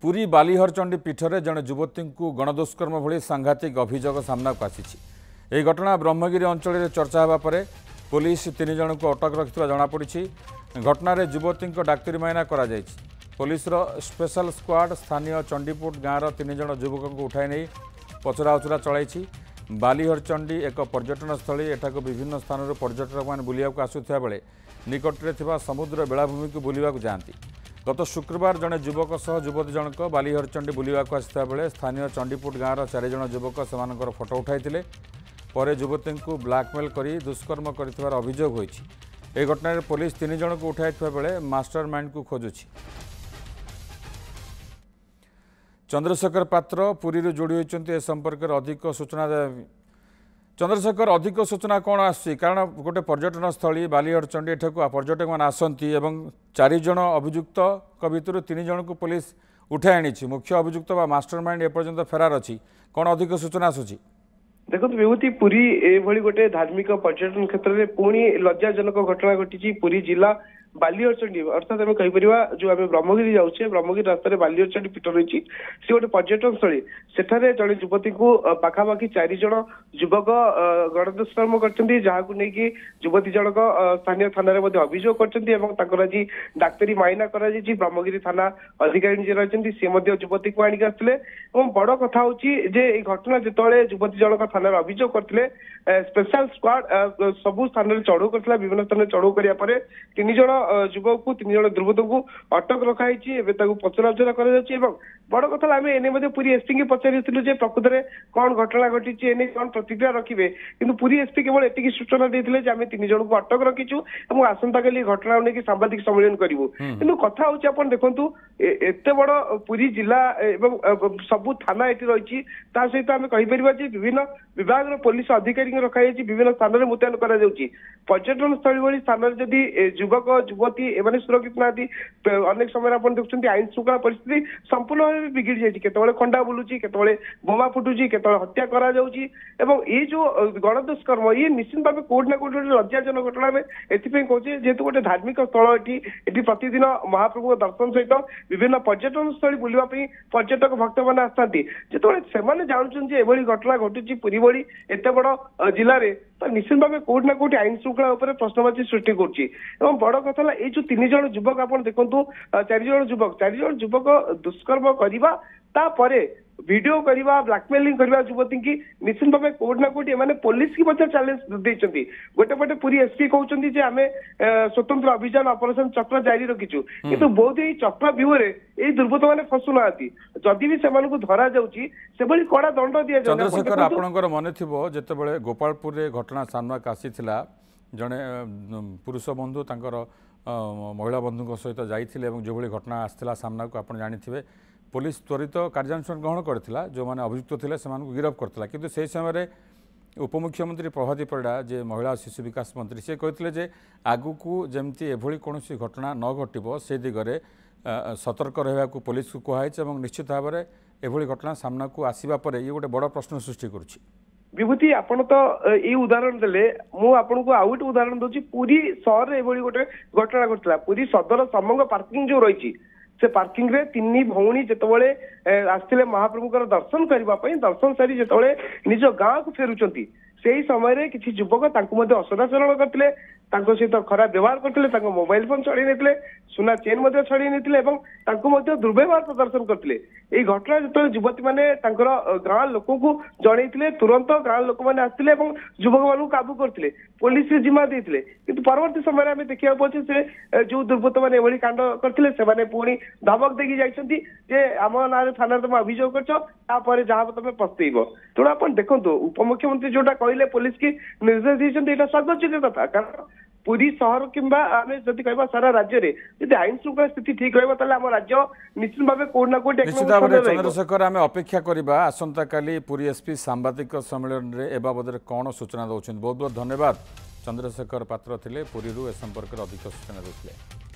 पुरी बालीहरचंडी पीठरे जड़े युवती को गणदुष्कर्म भली सांघातिक अभियोग सामना को आसी। यह घटना ब्रह्मगिरी अंचल चर्चा होगा पर पुलिस 3 जन को अटक रखिथिबा जଣାपड़ी। घटना युवती डाक्तरी मायना पुलिस स्पेशल स्क्वाड स्थानीय चंडीपुट गाँवर 3 जन युवक को उठाई नहीं पचरा उचरा चलाई। बालीहरचंडी एक पर्यटन स्थली एठाक विभिन्न स्थान पर्यटक मैंने बुलिया आसुवा बेले निकटरे थिबा समुद्र बेलाभूमि को बुलिया जाती। गत शुक्रवार जड़े युवक सह युवती जनक बालीहरचंडी बुलिया आसता बेले स्थानीय चंडीपुट गाँवर 4 जन युवक से फोटो उठाई पर युवती को ब्लैकमेल कर दुष्कर्म कर अभियोग होती। यह घटना पुलिस 3 जन को उठाई बेले मास्टर माइंड को खोजुछि। चंद्रशेखर पात्र पुरी जोड़ी होती ए संपर्क अधिक सूचना। चंद्रशेखर अधिक सूचना कौन आसी कारण गोटे पर्यटन स्थली बालीहरचंडी एठाक पर्यटक मैंने आसती 4 जन अभियुक्त भितर 3 जन को पुलिस उठाई आनी। मुख्य अभियुक्त मास्टर माइंड एपर्यंत फेरार अच्छी कौन अधिक सूचना आसूची? देखो विभूति पुरी एभली गोटे धार्मिक पर्यटन क्षेत्र में पुणी लज्जाजनक घटना घटी। पुरी जिला बालीहरचंडी अर्थात आम कहीपर जो आम ब्रह्मगिरी जाऊे ब्रह्मगिरी रास्तार बालीहरचंडी पीठ रही सी गोटे पर्यटन स्थली सेठारे जड़े युवती को पाखापाखि 4 जन युवक गणदुष्कर्म करछन्ती जहां नहीं युवती जनक स्थानीय थाना अभियोग करछन्ती आज डाक्तरी माइना करा ब्रह्मगिरी थाना अधिकारी जे रही सी युवती को आणिक आसते। बड़ कथा हूँ घटना जिते युवती जनक थाना अभियोग करते स्पेशल स्क्वाड सबू स्थान चढ़ऊ करता विभिन्न स्थान चढ़ऊ कराया 3 जन युवक को 3 जन दुर्बृत्त को अटक रखाई पचराउचरा कर। बड़ कथा आम एने पुरी एसपी की पचारूँ प्रकृत में कौन घटना घटी एने कौन प्रतिक्रिया रखिए कि पुरी एसपी केवल एति सूचना देते आम 3 जन को अटक रखीचु आसंता काली घटना नहीं सांबादिक सम्मेलन करूँ। कि कथा हूँ देखु एत बड़ पुरी जिला सबू थाना ये रही सहित आम कहीपर विभिन्न विभाग पुलिस अधिकारी रखाई विभिन्न स्थान में मुतयन कर पर्यटन स्थली भली स्थान जदि युवक युवती एवं सुरक्षित ना अनेक समय आप देखते आईन श्रृंखला परिस्थिति संपूर्ण भाव बिगिड़ जाए केतवे खंडा बुलूची केतवे बोमा फुटुची केतवे हत्या करा जाउची एवं ये जो गणदुष्कर्म ये निश्चित भाव कोर्ट ना कोर्ट लज्जाजनक घटना में एथि कहे जेहेतु गोटे धार्मिक स्थल ये प्रतिदिन महाप्रभु दर्शन सहित विभिन्न पर्यटन स्थली बुलापी पर्यटक भक्त मैंने आसता जो जानते एभली घटना घटुची पुरी भली एत बड़ जिले में तो निश्चित भाव कोर्ट ना कोर्ट आईन श्रृंखला प्रश्नवाची सृष्टि कर। बड़ कथा ये जो 3 जन युवक आप देखु 4 जन युवक दुष्कर्म करने वीडियो करवा ब्लैकमेलिंग करवा युवती की निश्चित भाव कोर्ट ना कोर्ट एमाने पुलिस की मध्य चैलेंज देते। गोटे पटे पूरी एसपी कहते आम स्वतंत्र अभियान ऑपरेशन चक्र जारी रखीचु किंतु बहुत ही चक्र व्यूहरे ये दुर्बृत्त मैंने फसुना जदि भी से धरा जाऊँगी से कड़ा दंड दि जाए। चंद्रशेखर आपनकर मन थिबो जेतेबेले गोपालपुर रे घटना सामना आसीथिला जड़े पुरुष बंधु तांकर महिला बंधु सहित जाइथिले जो भली घटना आसला सामना को आप जानी पुलिस त्वरित कार्यानुष्ठान ग्रहण करथिला जो माने अभियुक्त थिले सेमान को गिरफ्त करथिला किंतु से समय उपमुख्यमंत्री प्रभाती परिड़ा जे महिला और शिशु विकास मंत्री से कहते जे आगु को जमती एभली कौन घटना न घटो से दिगरे सतर्क रहा पुलिस को कहुई निश्चित भाव में एभली घटना सामना को आसवा पर ये गोटे बड़ प्रश्न सृष्टि करुछि। विभूति आपण तो ये उदाहरण देले मु आपन को आउट उदाहरण दूची पुरी शहर रे एभली गोटे घटना घटला पुरी सदर समंग पार्किंग जो रही से पार्किंग रे 3 भौणी जितेबाला आसते महाप्रभुकर दर्शन करने दर्शन सारी जितेबाला निज गाँव को फेरुंट से समय किसी युवक असदाचरण करते सहित खराब व्यवहार करते मोबाइल फोन छड़ी नहीं सुना चेन छड़ी नहीं दुर्व्यवहार प्रदर्शन करते। ये घटना जो युवती मैंने गाँव लोक को जन तुरंत गाँव लोक मैंने आसते युवक मान काबू करते पुलिस जिम्मा देते कि परवर्ती समय आम देखा पाचे से जो दुर्बृत्त मैंने एभली कांड करते पुणी धमक देकी जाइए आम ना थाना तुम अभियोग कर जहाँ तुम पस्तेब तेणु आप देखो उपमुख्यमंत्री जोटा कहले पुलिस की निर्देश देते यहाँ स्वागत कथा कारण पुरी शहर किंबा आम जब कह सारा राज्य में जब आईन श्रृंखला स्थिति ठीक रहा राज्य निश्चित भाव कोर्ट ना कोर्ट निश्चित भाव में। चंद्रशेखर आम अपेक्षा करवा आसंता काली पुरी एसपी सांबादिक सम्मेलन में ए बाबद कौन सूचना दौरान बहुत बहुत धन्यवाद। चंद्रशेखर पात्र थे पुरी ए संपर्क अधिक सूचना देते।